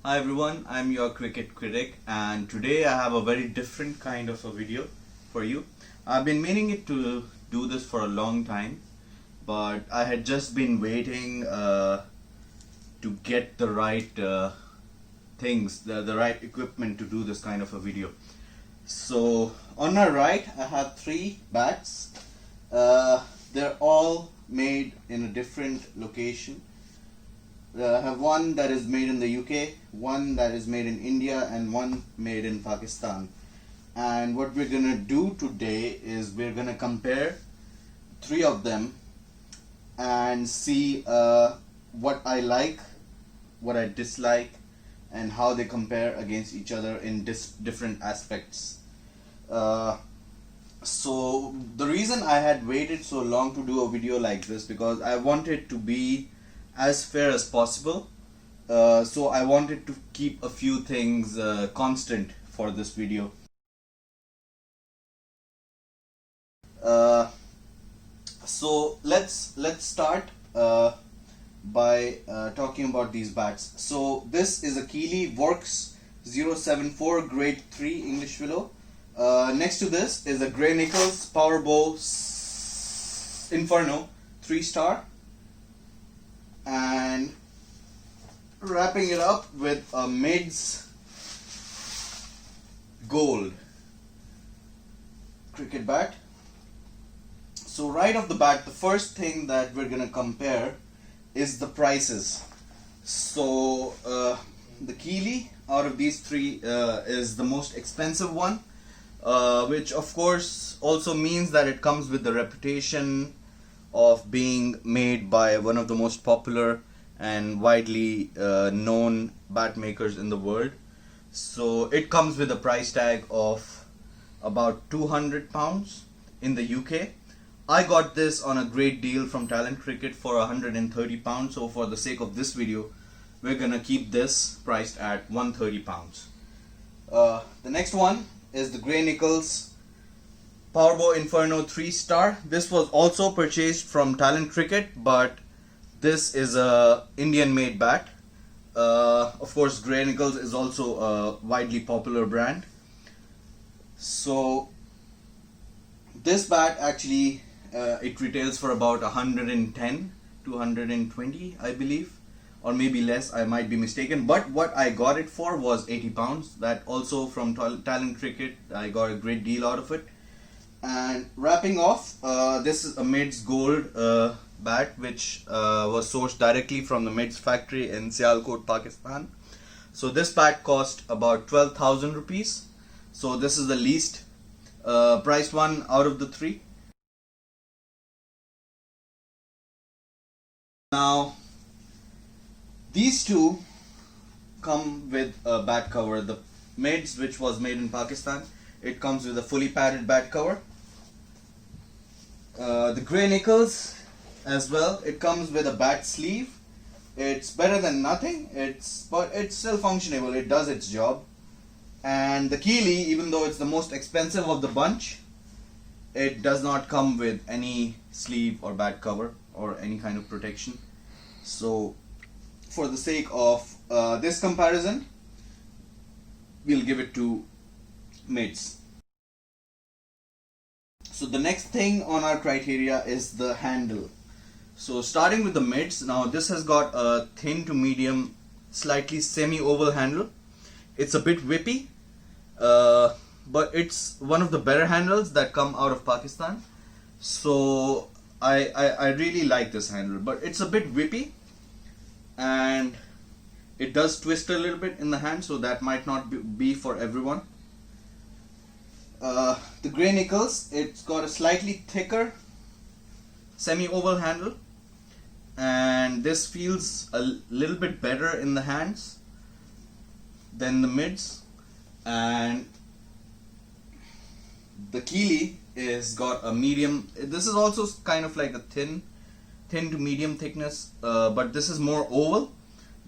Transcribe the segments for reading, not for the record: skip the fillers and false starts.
Hi everyone, I'm your cricket critic and today I have a very different kind of a video for you. I've been meaning it to do this for a long time, but I had just been waiting to get the right things, the right equipment to do this kind of a video. So on my right I have three bats. They're all made in a different location. I have one that is made in the UK, one that is made in India, and one made in Pakistan. And what we're gonna do today is we're gonna compare three of them and see what I like, what I dislike, and how they compare against each other in different aspects. So the reason I had waited so long to do a video like this because I wanted to be as fair as possible. So I wanted to keep a few things constant for this video. So let's start by talking about these bats. So this is a Keeley Worx 074 grade 3 English willow. Next to this is a Gray Nicolls Powerbow Inferno 3-star, and wrapping it up with a Mids Gold cricket bat. So right off the bat, the first thing that we're gonna compare is the prices. So the Keeley out of these three is the most expensive one, which of course also means that it comes with the reputation of being made by one of the most popular and widely known bat makers in the world. So it comes with a price tag of about £200 in the UK. I got this on a great deal from Talent Cricket for £130. So for the sake of this video, we're gonna keep this priced at £130. The next one is the Gray Nicolls Powerbow Inferno 3-star. This was also purchased from Talent Cricket, but this is a Indian made bat. Of course, Gray Nicolls is also a widely popular brand. So this bat actually it retails for about 110 to 120, I believe, or maybe less, I might be mistaken, but what I got it for was £80. That also from Talent Cricket, I got a great deal out of it. And wrapping off, this is a Mids Gold bat which was sourced directly from the Mids factory in Sialkot, Pakistan. So this bat cost about 12,000 rupees. So this is the least priced one out of the three. Now these two come with a bat cover. The Mids, which was made in Pakistan, it comes with a fully padded bat cover. The Gray Nicolls as well, it comes with a bat sleeve. It's better than nothing, but it's still functionable, it does its job. And the Keeley, even though it's the most expensive of the bunch, it does not come with any sleeve or bat cover or any kind of protection. So for the sake of this comparison, we'll give it to Mids. So the next thing on our criteria is the handle. So starting with the Mids, now this has got a thin to medium, slightly semi-oval handle. It's a bit whippy, but it's one of the better handles that come out of Pakistan. So I really like this handle, but it's a bit whippy and it does twist a little bit in the hand, so that might not be for everyone. The Gray Nicolls, it's got a slightly thicker semi-oval handle, and this feels a little bit better in the hands than the Mids. And the Keeley is got a medium, this is also kind of like a thin to medium thickness, but this is more oval.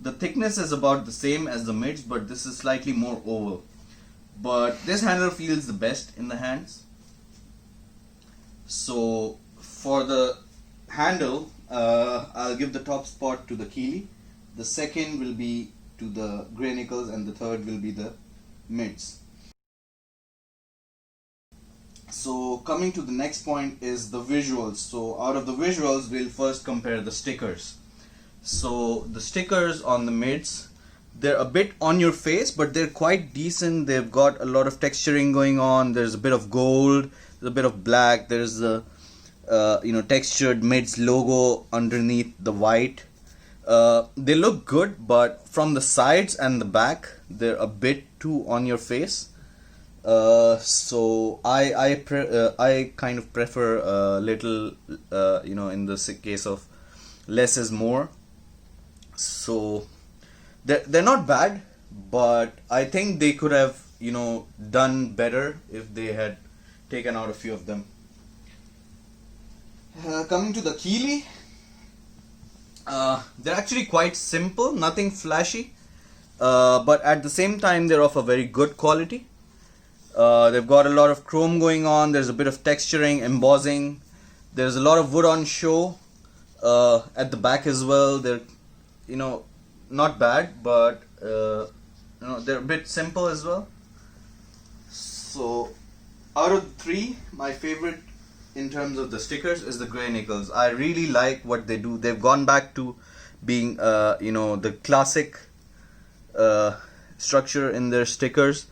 The thickness is about the same as the Mids, but this is slightly more oval. But this handle feels the best in the hands. So for the handle, I'll give the top spot to the Keeley. The second will be to to the Gray Nicolls, and the third will be the mids. So coming to the next point is the visuals. So out of the visuals, we'll first compare the stickers. So the stickers on the mids, they're a bit on your face, but they're quite decent. They've got a lot of texturing going on. There's a bit of gold, there's a bit of black, there's a textured mids logo underneath the white. They look good, but from the sides and the back, they're a bit too on your face. So I kind of prefer a little, in the case of less is more. So they're not bad, but I think they could have, done better if they had taken out a few of them. Coming to the Keeley, they're actually quite simple, nothing flashy, but at the same time they're of a very good quality. They've got a lot of chrome going on. There's a bit of texturing, embossing. There's a lot of wood on show at the back as well. They're, not bad, but they're a bit simple as well. So out of the three, my favorite in terms of the stickers is the Gray Nicolls. I really like what they do. They've gone back to being the classic structure in their stickers.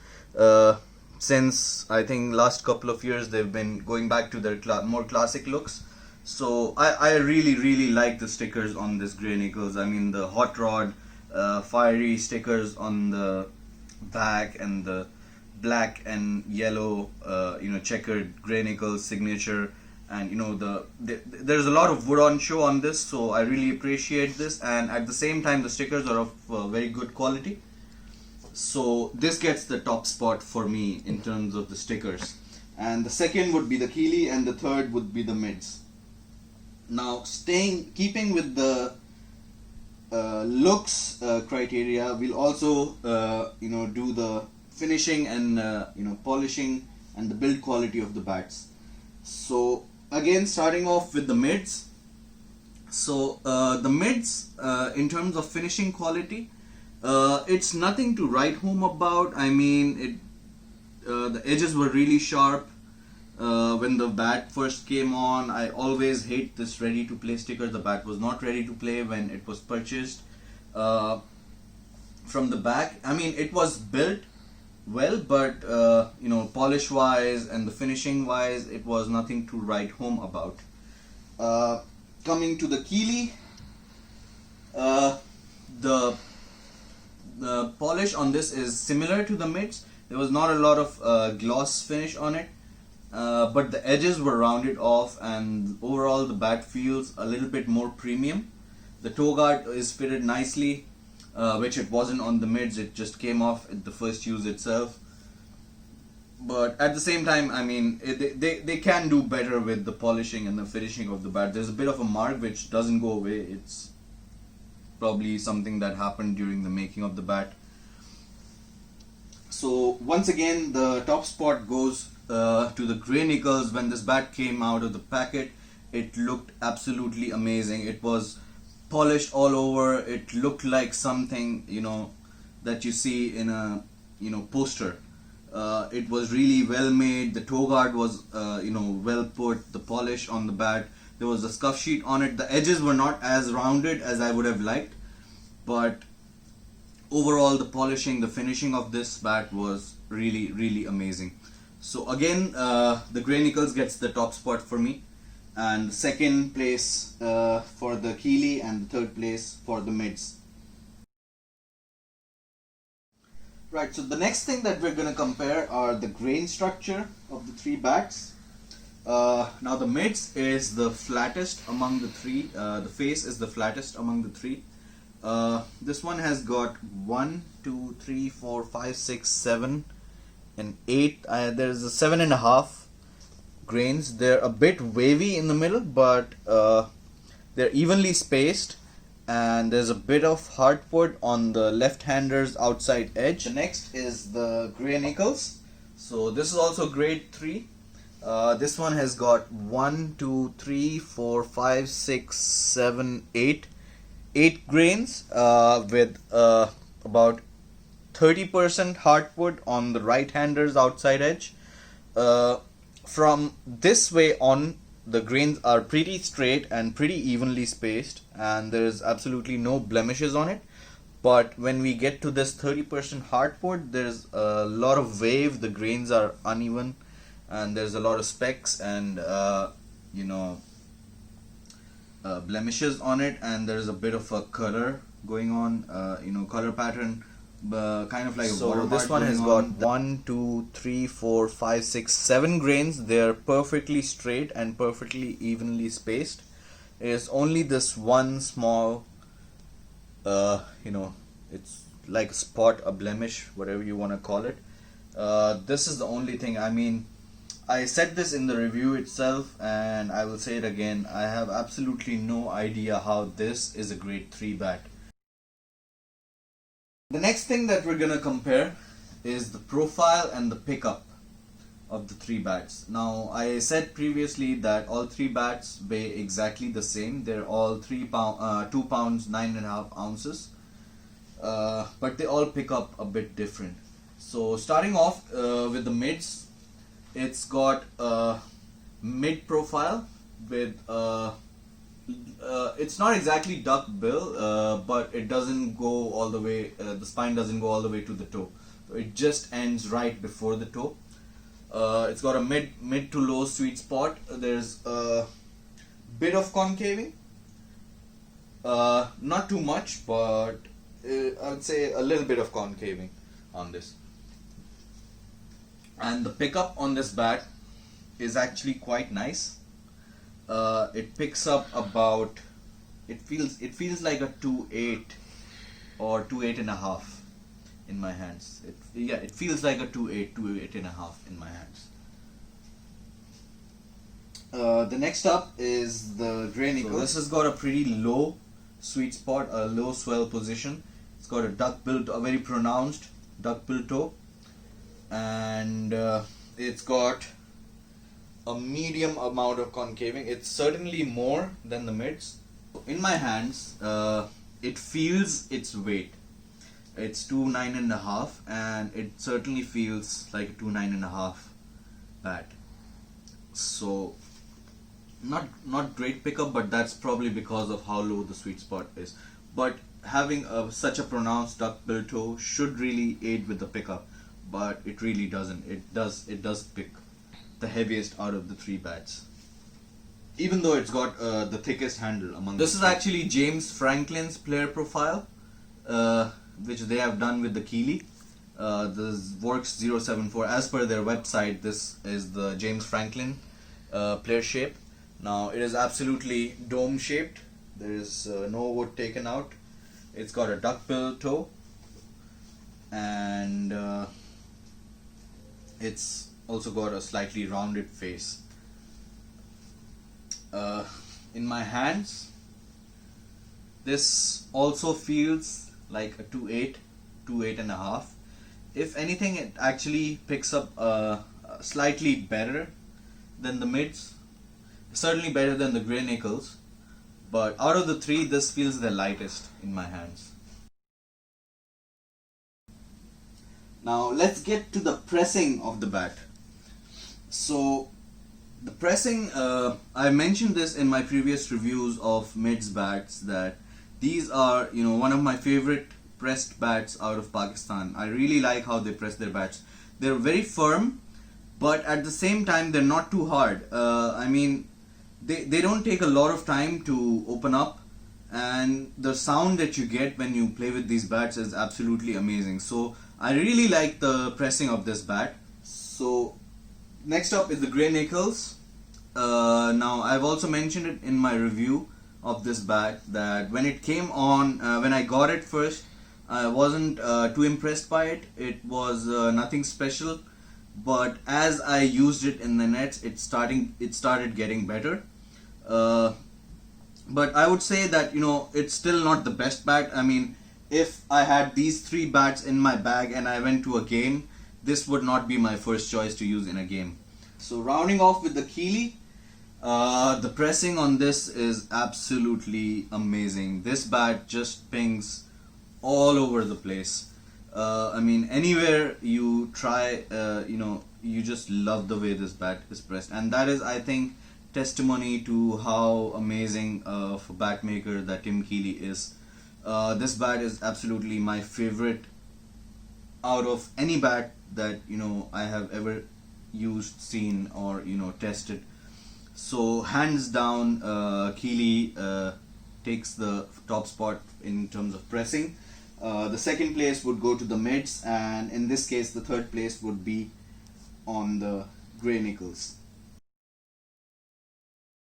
Since I think last couple of years, they've been going back to their more classic looks. So I really like the stickers on this Gray Nicolls. I mean, the hot rod, fiery stickers on the back, and the black and yellow, checkered Gray Nicolls signature, and there's a lot of wood on show on this. So I really appreciate this, and at the same time, the stickers are of very good quality. So this gets the top spot for me in terms of the stickers, and the second would be the Keeley, and the third would be the mids. Now keeping with the looks criteria, we'll also do the finishing and polishing and the build quality of the bats. So again, starting off with the mids. So the mids, in terms of finishing quality, it's nothing to write home about. I mean, the edges were really sharp when the bat first came on. I always hate this ready to play sticker. The bat was not ready to play when it was purchased. From the back, I mean, it was built well, but polish wise and the finishing wise, it was nothing to write home about. Coming to the Keeley, the polish on this is similar to the mids. There was not a lot of gloss finish on it, but the edges were rounded off, and overall the bat feels a little bit more premium. The toe guard is fitted nicely, which it wasn't on the mids. It just came off at the first use itself. But at the same time, I mean, they can do better with the polishing and the finishing of the bat. There's a bit of a mark which doesn't go away. It's probably something that happened during the making of the bat. So once again, the top spot goes to the Gray Nicolls. When this bat came out of the packet, it looked absolutely amazing. It was polished all over. It looked like something that you see in a poster. It was really well made. The toe guard was well put. The polish on the bat, there was a scuff sheet on it. The edges were not as rounded as I would have liked, but overall the polishing, the finishing of this bat was really amazing. So again, the Gray Nicolls gets the top spot for me, and second place for the Keeley, and the third place for the mids. Right, so the next thing that we're going to compare are the grain structure of the three bats. Now the mids is the flattest among the three. The face is the flattest among the three. This one has got 1, 2, 3, 4, 5, 6, 7 and 8. There's a 7.5 grains. They're a bit wavy in the middle, but they're evenly spaced, and there's a bit of hardwood on the left-hander's outside edge. The next is the Gray Nicolls. So this is also grade 3. This one has got 1, 2, 3, 4, 5, 6, 7, 8 grains with about 30% hardwood on the right-hander's outside edge. From this way on, the grains are pretty straight and pretty evenly spaced, and there is absolutely no blemishes on it. But when we get to this 30% hardwood, there's a lot of wave, the grains are uneven, and there's a lot of specks and blemishes on it, and there's a bit of a color going on, color pattern, kind of like a watermark. So this one has got 1, 2, 3, 4, 5, 6, 7 grains. They're perfectly straight and perfectly evenly spaced. It is only this one small, it's like a spot, a blemish, whatever you want to call it. This is the only thing. I mean, I said this in the review itself, and I will say it again. I have absolutely no idea how this is a grade 3 bat. The next thing that we're gonna compare is the profile and the pickup of the 3 bats. Now, I said previously that all 3 bats weigh exactly the same. They're all 2 pounds 9.5 ounces, but they all pick up a bit different. So starting off with the mids, it's got a mid profile with it's not exactly duck bill, but it doesn't go all the way, the spine doesn't go all the way to the toe. So it just ends right before the toe. It's got a mid to low sweet spot. There's a bit of concaving, not too much, but I would say a little bit of concaving on this. And the pickup on this bat is actually quite nice. It picks up about, it feels like a 2.8 or 2.8.5 in my hands. It feels like a 2.8.5 in my hands. The next up is the Gray Nicolls. So this has got a pretty low sweet spot, a low swell position. It's got a duck bill, a very pronounced duck bill toe, and it's got a medium amount of concaving. It's certainly more than the mids. In my hands, it feels its weight. It's 2.9.5, and it certainly feels like a 2.9.5 bat. So not great pickup, but that's probably because of how low the sweet spot is. But having such a pronounced duck bill toe should really aid with the pickup, but it really doesn't. It does pick the heaviest out of the 3 bats, even though it's got the thickest handle among. This is actually James Franklin's player profile, which they have done with the Keeley. The Worx 074. As per their website, this is the James Franklin player shape. Now it is absolutely dome shaped. There is no wood taken out. It's got a duckbill toe, and it's also got a slightly rounded face. In my hands, this also feels like a 2.8.5. If anything, it actually picks up slightly better than the mids, certainly better than the Gray Nicolls, but out of the 3, this feels the lightest in my hands. Now let's get to the pressing of the bat. So the pressing, I mentioned this in my previous reviews of mids bats, that these are one of my favorite pressed bats out of Pakistan. I really like how they press their bats. They're very firm, but at the same time they're not too hard. I mean, they don't take a lot of time to open up, and the sound that you get when you play with these bats is absolutely amazing. So I really like the pressing of this bat. So next up is the Gray Nicolls. Now I've also mentioned it in my review of this bat that when it came on, when I got it first, I wasn't too impressed by it. It was nothing special, but as I used it in the nets, it started getting better. But I would say that it's still not the best bat. I mean, if I had these 3 bats in my bag and I went to a game, this would not be my first choice to use in a game. So rounding off with the Keeley, the pressing on this is absolutely amazing. This bat just pings all over the place. I mean, anywhere you try, you just love the way this bat is pressed, and that is, I think, testimony to how amazing of a bat maker that Tim Keeley is. This bat is absolutely my favorite out of any bat that I have ever used, seen, or tested. So hands down, Keeley takes the top spot in terms of pressing. The second place would go to the mids, and in this case the third place would be on the Gray Nicolls.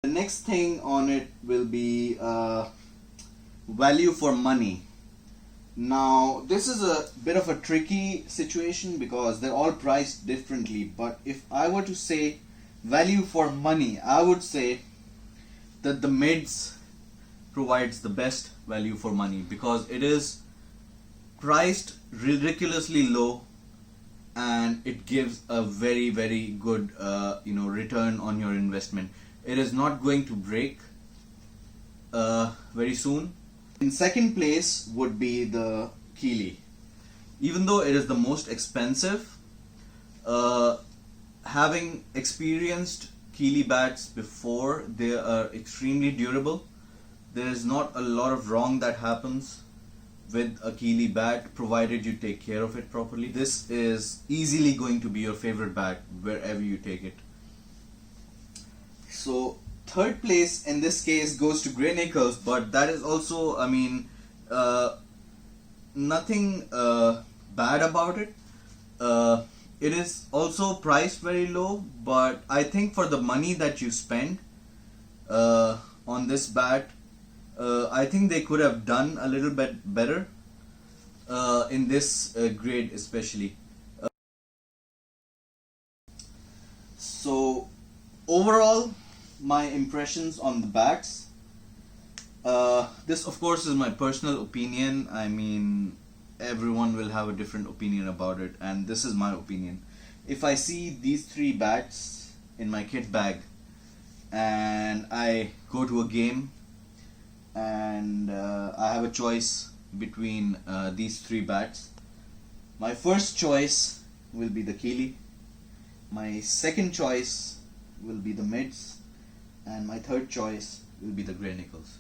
The next thing on it will be value for money. Now this is a bit of a tricky situation because they're all priced differently, but if I were to say value for money, I would say that the mids provides the best value for money because it is priced ridiculously low and it gives a very, very good return on your investment. It is not going to break very soon. In second place would be the Keeley. Even though it is the most expensive, having experienced Keeley bats before, they are extremely durable. There is not a lot of wrong that happens with a Keeley bat provided you take care of it properly. This is easily going to be your favorite bat wherever you take it. So third place in this case goes to Gray Nicolls, but that is also, I mean, nothing bad about it. It is also priced very low, but I think for the money that you spend on this bat, I think they could have done a little bit better in this grade especially. So overall, my impressions on the bats. This of course is my personal opinion. I mean, everyone will have a different opinion about it, and this is my opinion. If I see these three bats in my kit bag and I go to a game and I have a choice between these three bats, my first choice will be the Keeley, my second choice will be the mids, and my third choice will be the Gray Nicolls.